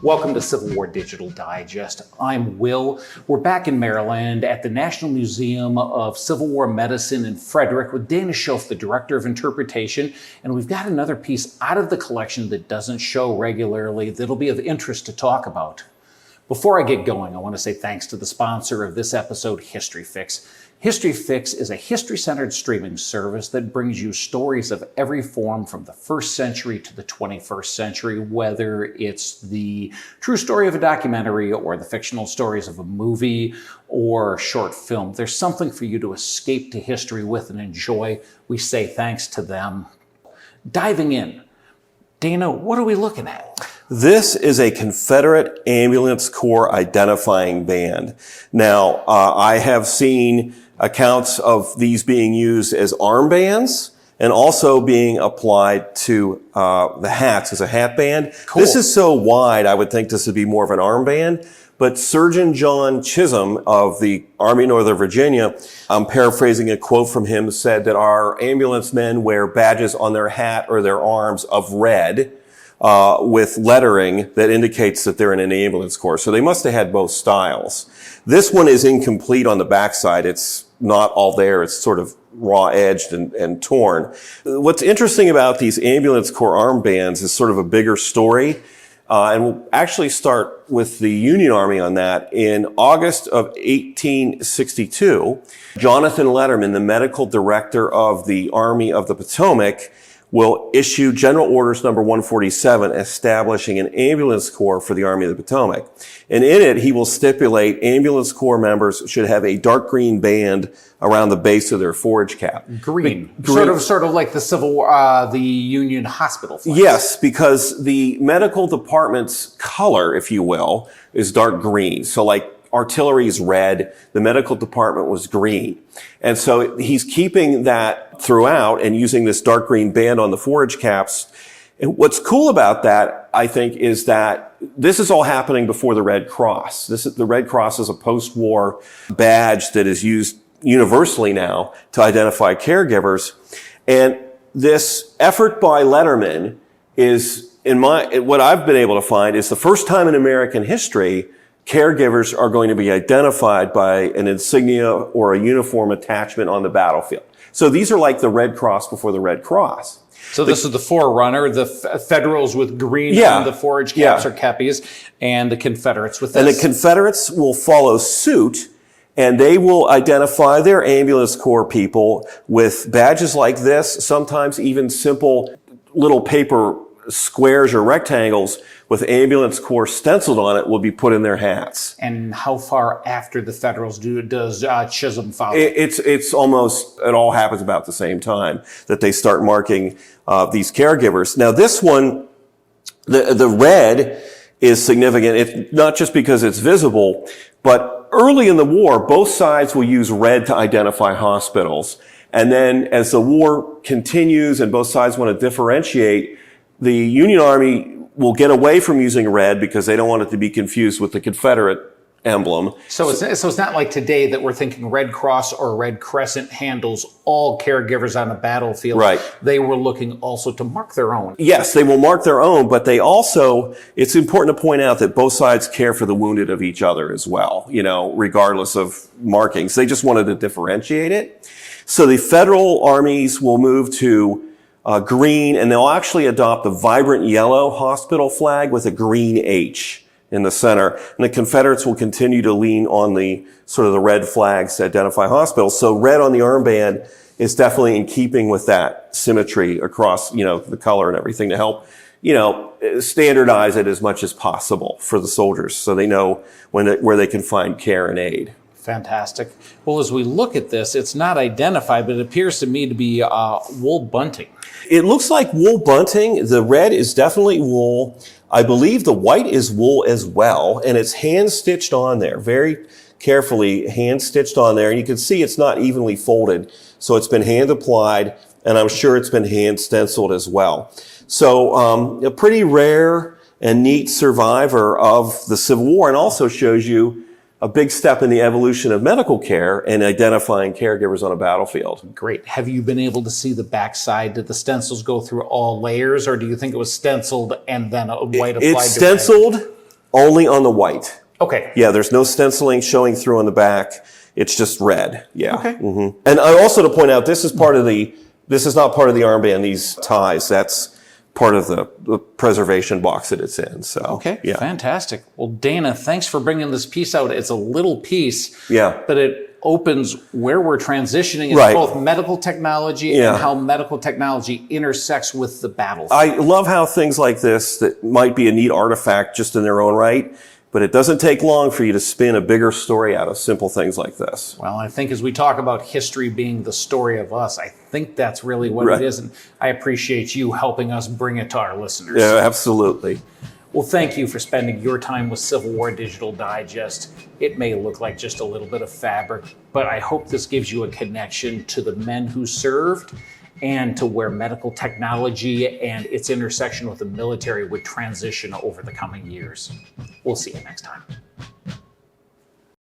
Welcome to Civil War Digital Digest. I'm Will. We're back in Maryland at the National Museum of Civil War Medicine in Frederick with Dana Shoaf, the Director of Interpretation, and we've got another piece out of the collection that doesn't show regularly that'll be of interest to talk about. Before I get going, I want to say thanks to the sponsor of this episode, History Fix. History Fix is a history-centered streaming service that brings you stories of every form from the 1st century to the 21st century, whether it's the true story of a documentary or the fictional stories of a movie or short film. There's something for you to escape to history with and enjoy. We say thanks to them. Diving in, Dana, what are we looking at? This is a Confederate Ambulance Corps identifying band. Now, I have seen accounts of these being used as armbands and also being applied to the hats as a hat band. Cool. This is so wide, I would think this would be more of an armband. But Surgeon John Chisholm of the Army of Northern Virginia, I'm paraphrasing a quote from him, said that our ambulance men wear badges on their hat or their arms of red, with lettering that indicates that they're in an ambulance corps. So they must have had both styles. This one is incomplete on the backside. It's not all there. It's sort of raw edged and torn. What's interesting about these ambulance corps armbands is sort of a bigger story. And we'll actually start with the Union Army on that. In August of 1862, Jonathan Letterman, the medical director of the Army of the Potomac, will issue General Orders number 147, establishing an ambulance corps for the Army of the Potomac. And in it, he will stipulate ambulance corps members should have a dark green band around the base of their forage cap. Green. Sort of like the the Union hospital flags. Yes, because the medical department's color, if you will, is dark green. So like artillery is red, the medical department was green. And so he's keeping that throughout and using this dark green band on the forage caps. And what's cool about that, I think, is that this is all happening before the Red Cross. The Red Cross is a post-war badge that is used universally now to identify caregivers. And this effort by Letterman is, what I've been able to find, is the first time in American history caregivers are going to be identified by an insignia or a uniform attachment on the battlefield. So these are like the Red Cross before the Red Cross. So this is the forerunner, the Federals with green on the forage caps or kepis, and the Confederates with this. And the Confederates will follow suit, and they will identify their ambulance corps people with badges like this, sometimes even simple little paper squares or rectangles with ambulance corps stenciled on it will be put in their hats. And how far after the Federals does Chisholm follow? It all happens about the same time that they start marking these caregivers. Now this one, the red is significant. It's not just because it's visible, but early in the war, both sides will use red to identify hospitals. And then as the war continues and both sides want to differentiate, the Union Army will get away from using red because they don't want it to be confused with the Confederate emblem. So it's not like today that we're thinking Red Cross or Red Crescent handles all caregivers on a battlefield. Right. They were looking also to mark their own. Yes, they will mark their own, but they also, it's important to point out that both sides care for the wounded of each other as well, regardless of markings. They just wanted to differentiate it. So the Federal armies will move to green, and they'll actually adopt a vibrant yellow hospital flag with a green H in the center. And the Confederates will continue to lean on the sort of the red flags to identify hospitals. So red on the armband is definitely in keeping with that symmetry across, the color and everything to help, standardize it as much as possible for the soldiers so they know where they can find care and aid. Fantastic. Well, as we look at this, it's not identified, but it appears to me to be wool bunting. It looks like wool bunting. The red is definitely wool. I believe the white is wool as well, and it's hand-stitched on there, very carefully hand-stitched on there. And you can see it's not evenly folded, so it's been hand-applied, and I'm sure it's been hand-stenciled as well. So a pretty rare and neat survivor of the Civil War, and also shows you a big step in the evolution of medical care and identifying caregivers on a battlefield. Great. Have you been able to see the backside? Did the stencils go through all layers, or do you think it was stenciled and then a white applied? It's stenciled Only on the white. Okay. Yeah, there's no stenciling showing through on the back. It's just red. Yeah. Okay. And I also to point out, this is not part of the armband, these ties. That's part of the preservation box that it's in. So, okay. Yeah. Fantastic. Well, Dana, thanks for bringing this piece out. It's a little piece. Yeah. But it opens where we're transitioning in Right. both medical technology Yeah. and how medical technology intersects with the battlefield. I love how things like this that might be a neat artifact just in their own right, but it doesn't take long for you to spin a bigger story out of simple things like this. Well, I think as we talk about history being the story of us, I think that's really what Right. it is. And I appreciate you helping us bring it to our listeners. Yeah, absolutely. Well, thank you for spending your time with Civil War Digital Digest. It may look like just a little bit of fabric, but I hope this gives you a connection to the men who served and to where medical technology and its intersection with the military would transition over the coming years. We'll see you next time.